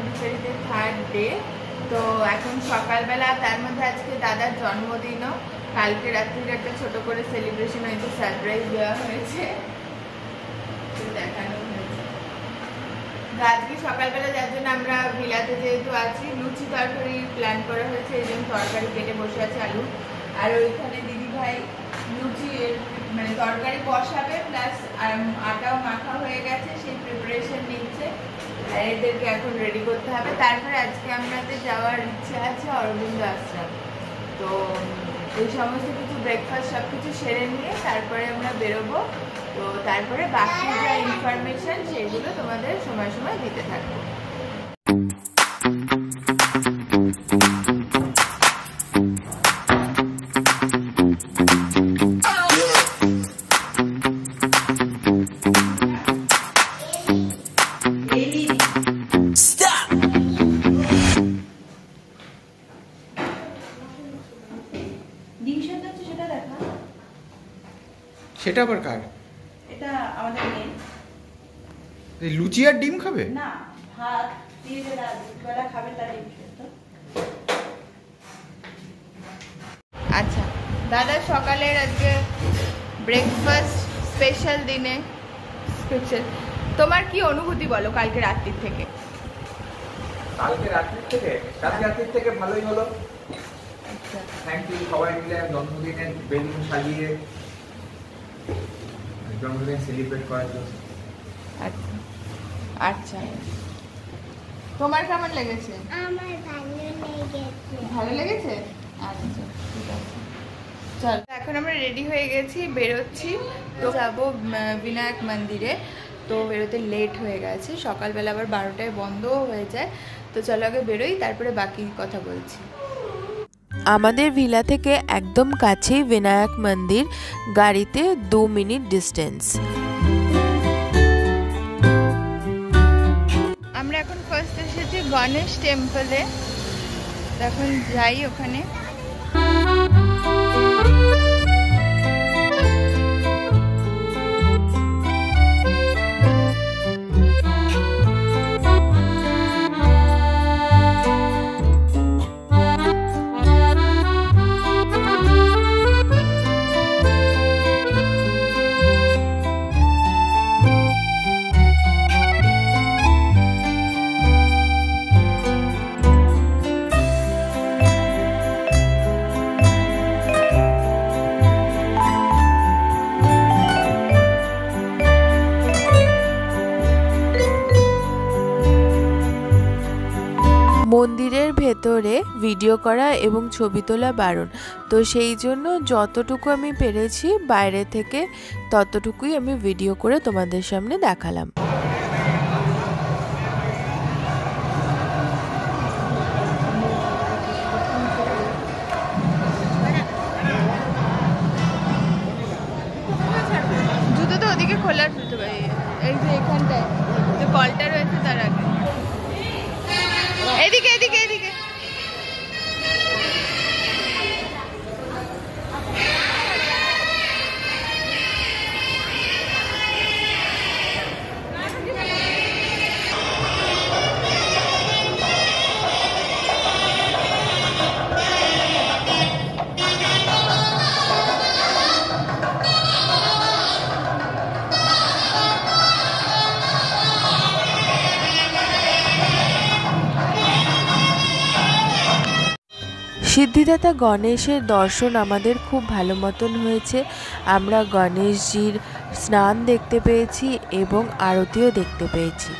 পন্ডিচেরিতে third day. তো এখন সকালবেলা, তার মধ্যে আজকে দাদার জন্মদিনও, কালকে রাত্রির একটা ছোট করে সেলিব্রেশন হয়েছে, সারপ্রাইজ দেওয়া হয়েছে, দেখানো হয়েছে। আজকে সকালবেলা যার জন্য আমরা ভিলাতে যেহেতু আছি, লুচি তরকারি প্ল্যান করা হয়েছে, এই জন্য তরকারি কেটে বসে আছে আলু। আর ওইখানে দিদি ভাই লুচি মানে তরকারি বসাবে, প্লাস আটাও মাখা হয়ে গেছে, সেই প্রিপারেশন নিচ্ছে। আর এদেরকে এখন রেডি করতে হবে। তারপরে আজকে আমাদের যাওয়ার ইচ্ছা আছে অরবিন্দ আশ্রম। তো এই সমস্ত কিছু ব্রেকফাস্ট সব কিছু সেরে নিয়ে তারপরে আমরা বেরোবো। তো তারপরে বাকি যা ইনফরমেশন সেগুলো তোমাদের সময় সময় দিতে থাকবো। সেটা আবার কার? এটা আমাদের মেয়ে। লুচি আর ডিম খাবে না, ভাত দিয়ে বেলা খাবে, তার ডিম সেদ্ধ। আচ্ছা দাদা, সকালের আজকে ব্রেকফাস্ট স্পেশাল দিনে স্পেশাল, তোমার কি অনুভূতি বলো কালকে রাত্রির থেকে? কালকে রাত্রির থেকে ভালোই হলো। আচ্ছা, থ্যাংক ইউ সবাই মিলে জন্মদিনের বেলুন সাজিয়ে জন্মদিন সেলিব্রেট করার জন্য। আচ্ছা আচ্ছা, তোমার কেমন লেগেছে? আমার ভালো লেগেছে। ভালো লেগেছে? আচ্ছা ঠিক আছে, চল এখন আমরা রেডি হয়ে গেছি, বেরোচ্ছি। তো যাবো বিনায়ক মন্দিরে। তো বেরোতে লেট হয়ে গেছে, সকালবেলা আবার 12টায় বন্ধও হয়ে যায়। তো চলো আগে বেরোই, তারপরে বাকি কথা বলছি। আমাদের ভিলা থেকে একদম কাছেই বিনায়ক মন্দির, গাড়িতে 2 মিনিট ডিস্টেন্স। আমরা এখন ফার্স্ট এসেছি গণেশ টেম্পলে, এখন যাই ওখানে। মন্দিরের ভেতরে ভিডিও করা এবং ছবি তোলা বারণ, তো সেই জন্য যতটুকু আমি পেরেছি বাইরে থেকে ততটুকুই আমি ভিডিও করে তোমাদের সামনে দেখালাম। জুতো তো ওদিকে খোলা জুতো, এই যে এখানটায় যে কলটা রয়েছে তার আগে। এদিকে এদিকে এদিকে সিদ্ধিদাতা গণেশের দর্শন আমাদের খুব ভালো মতন হয়েছে। আমরা গণেশজির স্নান দেখতে পেয়েছি এবং আরতিও দেখতে পেয়েছি।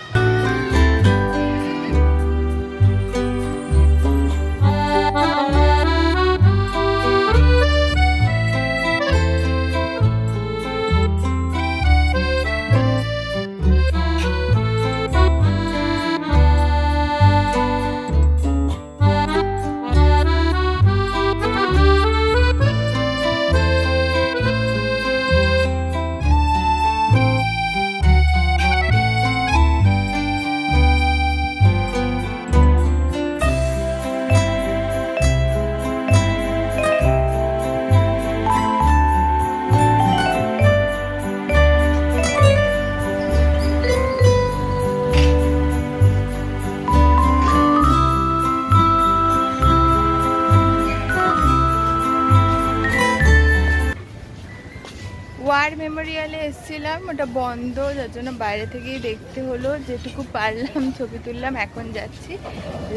গেছিলাম, ওটা বন্ধ, যার জন্য বাইরে থেকেই দেখতে হলো, যেটুকু পারলাম ছবি তুললাম। এখন যাচ্ছি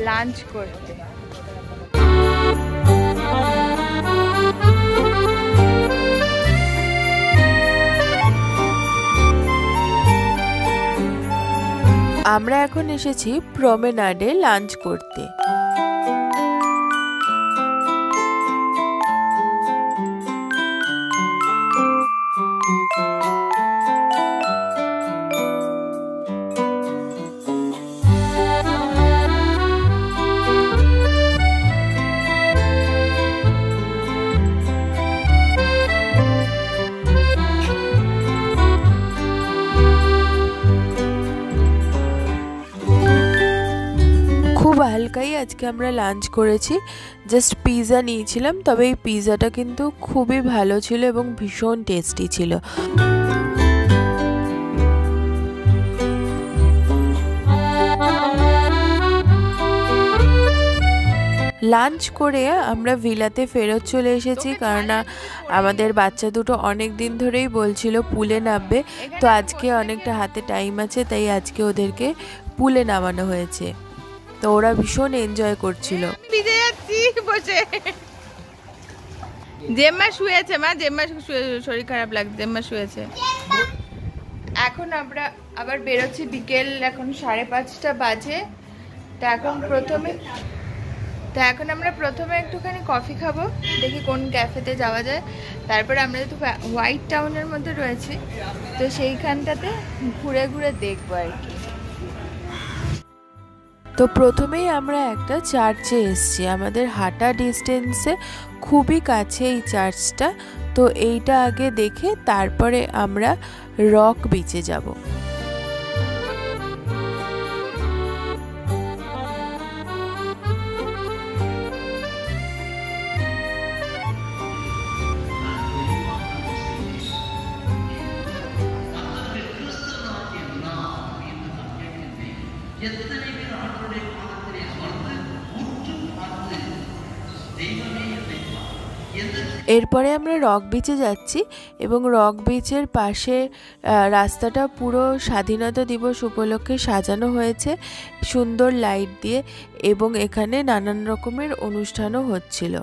লাঞ্চ করতে। আমরা এখন এসেছি প্রমেনাডে লাঞ্চ করতে। খুব হালকাই আজকে আমরা লাঞ্চ করেছি, জাস্ট পিৎজা নিয়েছিলাম, তবে এই পিৎজাটা কিন্তু খুবই ভালো ছিল এবং ভীষণ টেস্টি ছিল। লাঞ্চ করে আমরা ভিলাতে ফেরত চলে এসেছি, কারণ আমাদের বাচ্চা দুটো অনেক দিন ধরেই বলছিল পুলে নামবে, তো আজকে অনেকটা হাতে টাইম আছে, তাই আজকে ওদেরকে পুলে নামানো হয়েছে। তো ওরা ভীষণ এনজয় করছিল। ভিজে যাচ্ছি বসে। জেম্মা শুয়েছে, মা জেম্মা শরীর খারাপ লাগছে, জেম্মা শুয়েছে। এখন আমরা আবার বেরোচ্ছি, বিকেল এখন 5:30 বাজে। তো এখন আমরা প্রথমে একটুখানি কফি খাবো, দেখি কোন ক্যাফেতে যাওয়া যায়। তারপরে আমরা যেহেতু হোয়াইট টাউনের মধ্যে রয়েছি, তো সেইখানটাতে ঘুরে ঘুরে দেখবো আর কি। তো প্রথমেই আমরা একটা চার্চে এসেছি, আমাদের হাঁটা ডিস্টেন্সে খুবই কাছে এই চার্চটা। তো এইটা আগে দেখে তারপরে আমরা রক বিচে যাব। এরপরে আমরা রক বিচে যাচ্ছি এবং রক বিচের পাশে রাস্তাটা পুরো স্বাধীনতা দিবস উপলক্ষে সাজানো হয়েছে সুন্দর লাইট দিয়ে, এবং এখানে নানান রকমের অনুষ্ঠানও হচ্ছিল।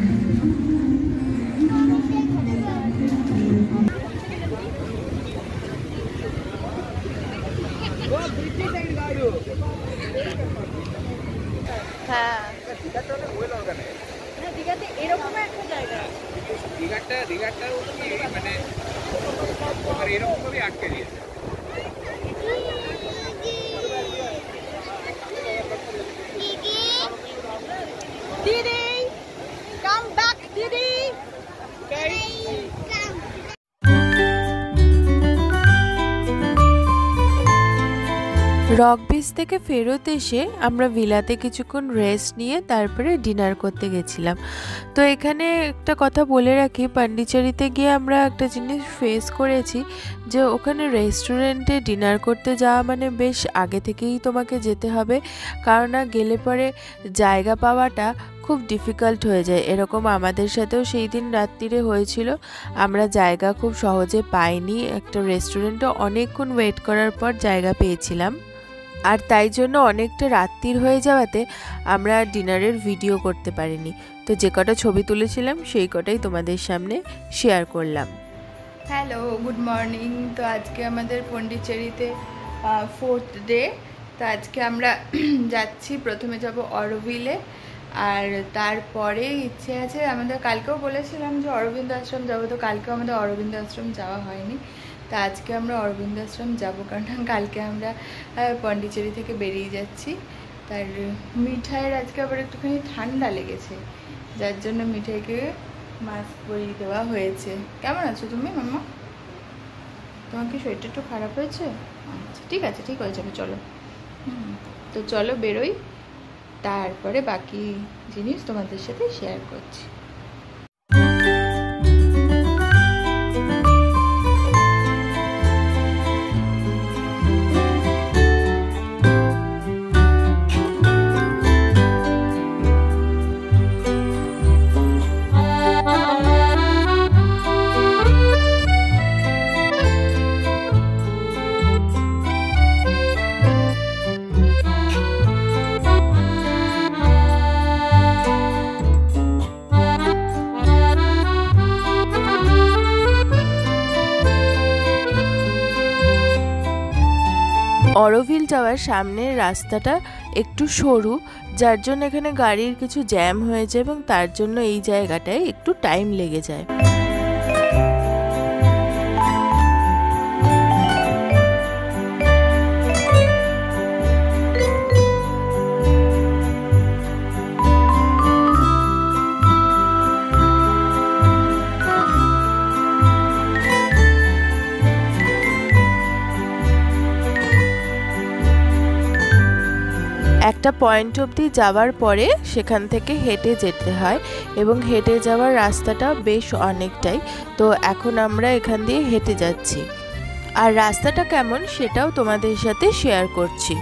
হ্যাঁ, দীঘাতে এরকম একটা জায়গা, দীঘাটা মানে এরকম ভাবে আটকে দিয়েছে। দিদি কাম ব্যাক, দিদি রক বিচ থেকে ফেরত এসে আমরা ভিলাতে কিছুক্ষণ রেস্ট নিয়ে তারপরে ডিনার করতে গেছিলাম। তো এখানে একটা কথা বলে রাখি, পন্ডিচেরিতে গিয়ে আমরা একটা জিনিস ফেস করেছি, যে ওখানে রেস্টুরেন্টে ডিনার করতে যাওয়া মানে বেশ আগে থেকেই তোমাকে যেতে হবে, কারণ গেলে পরে জায়গা পাওয়াটা খুব ডিফিকাল্ট হয়ে যায়। এরকম আমাদের সাথেও সেই দিন রাত্রিরে হয়েছিল, আমরা জায়গা খুব সহজে পাইনি, একটা রেস্টুরেন্টে অনেকক্ষণ ওয়েট করার পর জায়গা পেয়েছিলাম, আর তাই জন্য অনেকটা রাত্রির হয়ে যাওয়াতে আমরা ডিনারের ভিডিও করতে পারিনি। তো যে কটা ছবি তুলেছিলাম সেই কটাই তোমাদের সামনে শেয়ার করলাম। Hello, good morning. তো আজকে আমাদের পন্ডিচেরিতে 4th ডে। তো আজকে আমরা যাচ্ছি, প্রথমে যাব অরোভিলে, আর তারপরে ইচ্ছে আছে আমাদের, কালকেও বলেছিলাম যে অরবিন্দ আশ্রম যাবো, তো কালকেও আমাদের অরবিন্দ আশ্রম যাওয়া হয়নি। তো আজকে আমরা অরবিন্দ আশ্রম যাবো, কারণ কালকে আমরা পন্ডিচেরি থেকে বেরিয়ে যাচ্ছি। তার মিঠাইয়ের আজকে আবার একটুখানি ঠান্ডা লেগেছে, যার জন্য মিঠাইকে মাস্ক পরিয়ে দেওয়া হয়েছে। কেমন আছো তুমি মাম্মা? তোমার কি শরীরটা একটু খারাপ হয়েছে? আচ্ছা ঠিক আছে, ঠিক হয়ে যাবে, চলো। তো চলো বেরোই, তারপরে বাকি জিনিস তোমাদের সাথে শেয়ার করছি। অরোভিল যাওয়ার সামনের রাস্তাটা একটু সরু, যার জন্য এখানে গাড়ির কিছু জ্যাম হয়েছে এবং তার জন্য এই জায়গাটায় একটু টাইম লেগে যায়। একটা পয়েন্ট অবধি যাওয়ার পরে সেখান থেকে হেঁটে যেতে হয় এবং হেঁটে যাওয়ার রাস্তাটা বেশ অনেকটাই। তো এখন আমরা এখান দিয়ে হেঁটে যাচ্ছি, আর রাস্তাটা কেমন সেটাও তোমাদের সাথে শেয়ার করছি।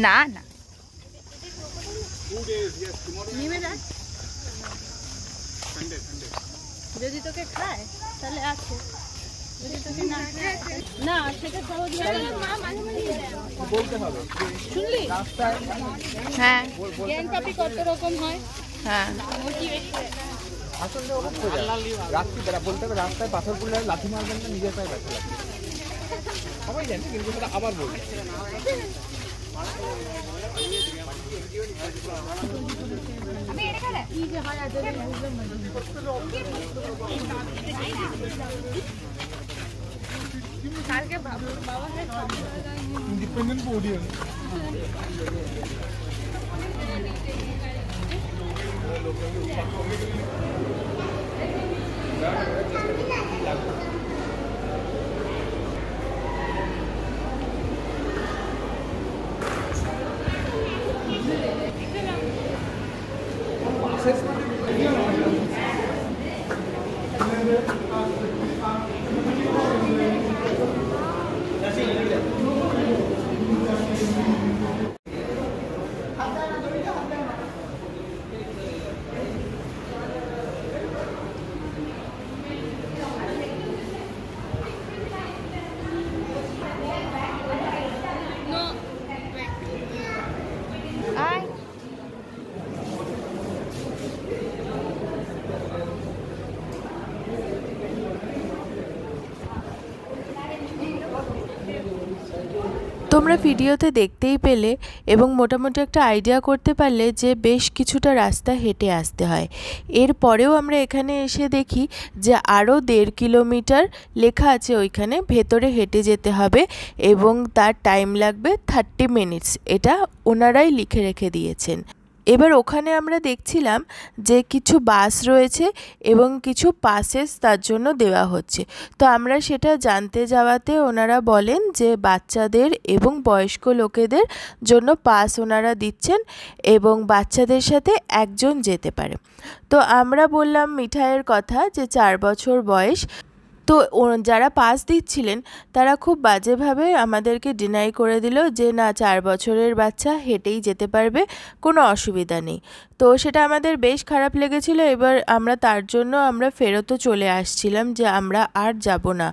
না না যদি তোকে খায় তাহলে আছে, যদি তোকে না না সেটা শুনলি হ্যাঁ জ্ঞান কপি কত রকম হয়। হ্যাঁ বলতে হবে রাস্তায় পাথর পড়লে লাথি মারবেন না, নিজের পায়ে ব্যথা লাগবে, সবাই জানে কিন্তু সেটা আবার বলবে। इंडिपेंडेंट ऑडियंस তোমরা ভিডিওতে দেখতেই পেলে এবং মোটামুটি একটা আইডিয়া করতে পারলে যে বেশ কিছুটা রাস্তা হেঁটে আসতে হয়। এরপরেও আমরা এখানে এসে দেখি যে আরও 1.5 কিলোমিটার লেখা আছে ওইখানে ভেতরে হেঁটে যেতে হবে এবং তার টাইম লাগবে 30 মিনিটস। এটা ওনারাই লিখে রেখে দিয়েছেন। এবার ওখানে আমরা দেখছিলাম যে কিছু বাস রয়েছে এবং কিছু পাসেস তার জন্য দেওয়া হচ্ছে। তো আমরা সেটা জানতে যাওয়াতে ওনারা বলেন যে বাচ্চাদের এবং বয়স্ক লোকেদের জন্য পাস ওনারা দিচ্ছেন এবং বাচ্চাদের সাথে একজন যেতে পারে। তো আমরা বললাম মিঠাইয়ের কথা যে 4 বছর বয়স। তো যারা পাস দিচ্ছিলেন তারা খুব বাজেভাবে আমাদেরকে ডিনাই করে দিল যে না, 4 বছরের বাচ্চা হেঁটেই যেতে পারবে, কোনো অসুবিধা নেই। তো সেটা আমাদের বেশ খারাপ লেগেছিল। এবার আমরা তার জন্য আমরা ফেরতও চলে আসছিলাম যে আমরা আর যাব না।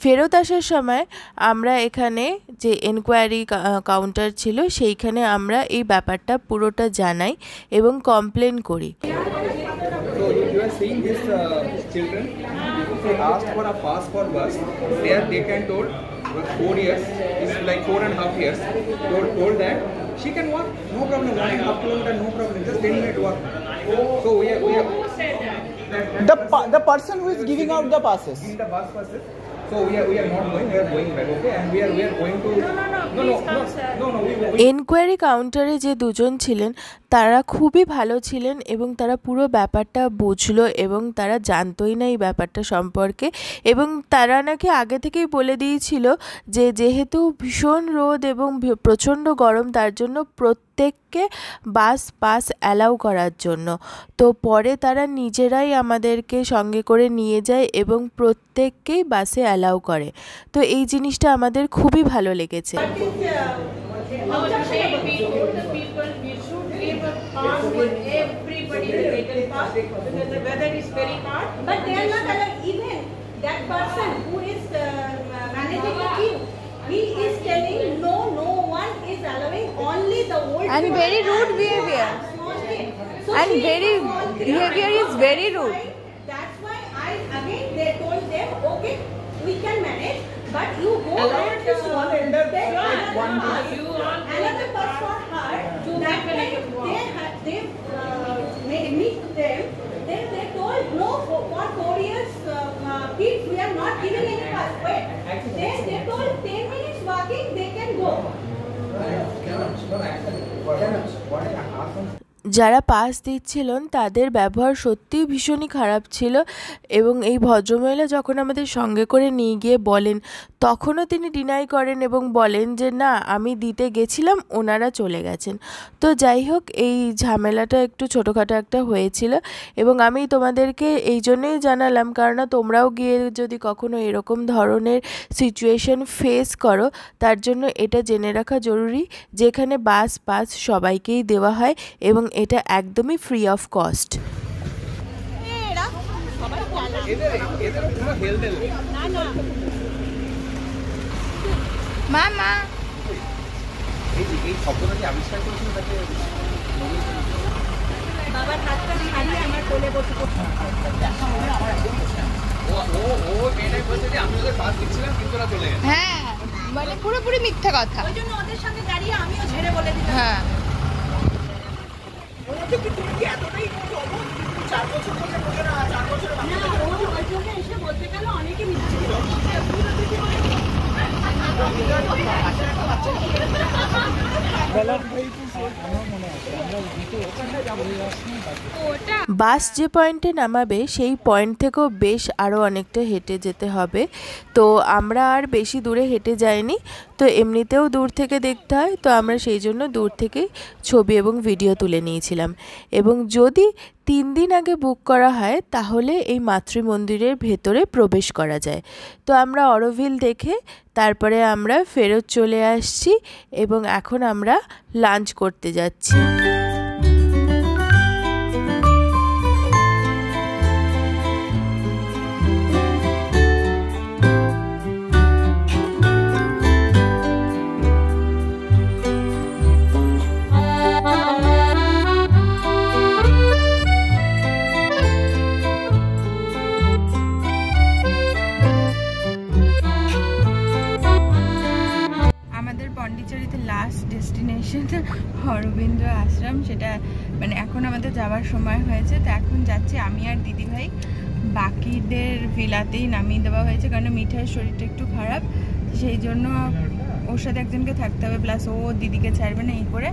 ফেরত আসার সময় আমরা এখানে যে এনকোয়ারি কাউন্টার ছিল সেইখানে আমরা এই ব্যাপারটা পুরোটা জানাই এবং কমপ্লেন করি। So you are seeing this children, if they ask for a pass for bus, they can told 4 years, it's like 4.5 years, told that she can walk, no problem, 1.5 kilometer, no problem, just 10 minute walk. So we are the person who is giving out the passes. giving the bus passes. So we are not going, we are going back, okay, and we are going to enquiry কাউন্টারে যে দুজন ছিলেন তারা খুবই ভালো ছিলেন এবং তারা পুরো ব্যাপারটা বুঝলো এবং তারা জানতোই না এই ব্যাপারটা সম্পর্কে এবং তারা নাকি আগে থেকেই বলে দিয়েছিল যে যেহেতু ভীষণ রোদ এবং প্রচণ্ড গরম তার জন্য প্রত্যেককে বাস পাস অ্যালাউ করার জন্য। তো পরে তারা নিজেরাই আমাদেরকে সঙ্গে করে নিয়ে যায় এবং প্রত্যেককেই বাসে অ্যালাউ করে। তো এই জিনিসটা আমাদের খুবই ভালো লেগেছে। Everybody will get a pass because the weather is very hot. But they are not allowed. Even that person who is managing the queue, And very rude behavior. And very behavior is very rude. That's why they told them, okay, we can manage, but you go and then another bus for her. That time they meet them. Then they told, no, for 4 years kids, we are not giving any bus. Wait. Then they told 10 minutes walking, they can go. যারা pass দিচ্ছিলেন তাদের ব্যবহার সত্যিই ভীষণই খারাপ ছিল এবং এই ভদ্রমহিলা যখন আমাদের সঙ্গে করে নিয়ে গিয়ে বলেন তখনও তিনি ডিনাই করেন এবং বলেন যে না আমি দিতে গেছিলাম, ওনারা চলে গেছেন। তো যাই হোক, এই ঝামেলাটা একটু ছোটোখাটো একটা হয়েছিল এবং আমি তোমাদেরকে এই জন্যই জানালাম, কারণ তোমরাও গিয়ে যদি কখনো এরকম ধরনের সিচুয়েশন ফেস করো, তার জন্য এটা জেনে রাখা জরুরি যেখানে বাস পাস সবাইকেই দেওয়া হয় এবং এটা একদমই ফ্রি অফ কস্ট। মামা এই শব্দটাকে আবিষ্কার করেছিল তাকে বাবার হাতটা ছাড়িয়ে আমার কোলে বসে হ্যাঁ, মানে পুরোপুরি মিথ্যা কথা। ওই জন্য ওদের সামনে দাঁড়িয়ে আমিও ঝেড়ে বলে দিলাম। হ্যাঁ, এসে বলতে গেল অনেকে মিথ্যে বাস যে পয়েন্টে নামাবে সেই পয়েন্ট থেকেও বেশ আরও অনেকটা হেঁটে যেতে হবে। তো আমরা আর বেশি দূরে হেঁটে যাইনি, তো এমনিতেও দূর থেকে দেখতে হয়, তো আমরা সেই জন্য দূর থেকে ছবি এবং ভিডিও তুলে নিয়েছিলাম। এবং যদি 3 দিন আগে বুক করা হয় তাহলে এই মাতৃমন্দিরের ভেতরে প্রবেশ করা যায়। তো আমরা অরোভিল দেখে তারপরে আমরা ফেরত চলে আসছি এবং এখন আমরা লাঞ্চ করতে যাচ্ছি। পন্ডিচেরিতে লাস্ট ডেস্টিনেশন অরবিন্দ আশ্রম, সেটা মানে এখন আমাদের যাওয়ার সময় হয়েছে। তো এখন যাচ্ছি আমি আর দিদিভাই, বাকিদের ভিলাতেই নামিয়ে দেওয়া হয়েছে কারণ মিঠাইয়ের শরীরটা একটু খারাপ, সেই জন্য ওর সাথে একজনকে থাকতে হবে, প্লাস ও দিদিকে ছাড়বে না। এই করে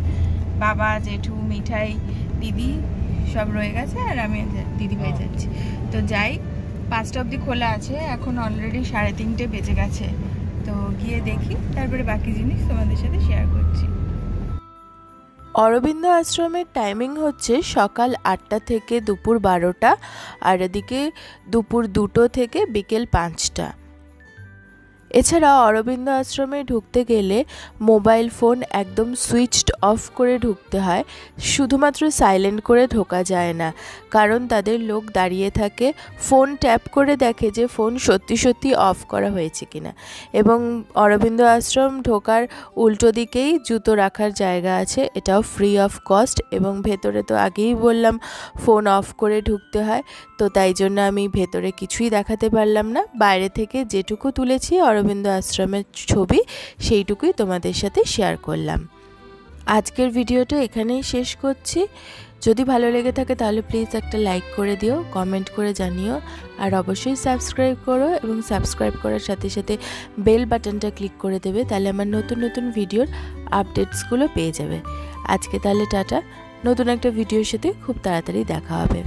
বাবা, জেঠু, মিঠাই, দিদি সব রয়ে গেছে আর আমি দিদিভাই যাচ্ছি। তো যাই, 5টা অবধি খোলা আছে, এখন অলরেডি 3:30 বেজে গেছে। তো গিয়ে দেখি, তারপরে বাকি জিনিস তোমাদের সাথে শেয়ার করছি। অরবিন্দ আশ্রমের টাইমিং হচ্ছে সকাল 8টা থেকে দুপুর 12টা, আর এদিকে দুপুর 2টো থেকে বিকেল 5টা। এছাড়া অরবিন্দ আশ্রমে ঢুকতে গেলে মোবাইল ফোন একদম সুইচড অফ করে ঢুকতে হয়, শুধুমাত্র সাইলেন্ট করে ঢোকা যায় না, কারণ তাদের লোক দাঁড়িয়ে থাকে, ফোন ট্যাপ করে দেখে যে ফোন সত্যি সত্যি অফ করা হয়েছে কিনা। এবং অরবিন্দ আশ্রম ঢোকার উল্টো দিকেই জুতো রাখার জায়গা আছে, এটাও ফ্রি অফ কস্ট। এবং ভেতরে তো আগেই বললাম ফোন অফ করে ঢুকতে হয়, তো তাই জন্য আমি ভেতরে কিছুই দেখাতে পারলাম না, বাইরে থেকে যেটুকু তুলেছি অরবিন্দ আশ্রমের ছবি সেইটুকুই তোমাদের সাথে শেয়ার করলাম। আজকের ভিডিওটা এখানেই শেষ করছি। যদি ভালো লেগে থাকে তাহলে প্লিজ একটা লাইক করে দিও, কমেন্ট করে জানিও, আর অবশ্যই সাবস্ক্রাইব করো এবং সাবস্ক্রাইব করার সাথে সাথে বেল বাটনটা ক্লিক করে দেবে, তাহলে আমার নতুন নতুন ভিডিওর আপডেটসগুলো পেয়ে যাবে। আজকে তাহলে টাটা, নতুন একটা ভিডিওর সাথে খুব তাড়াতাড়ি দেখা হবে।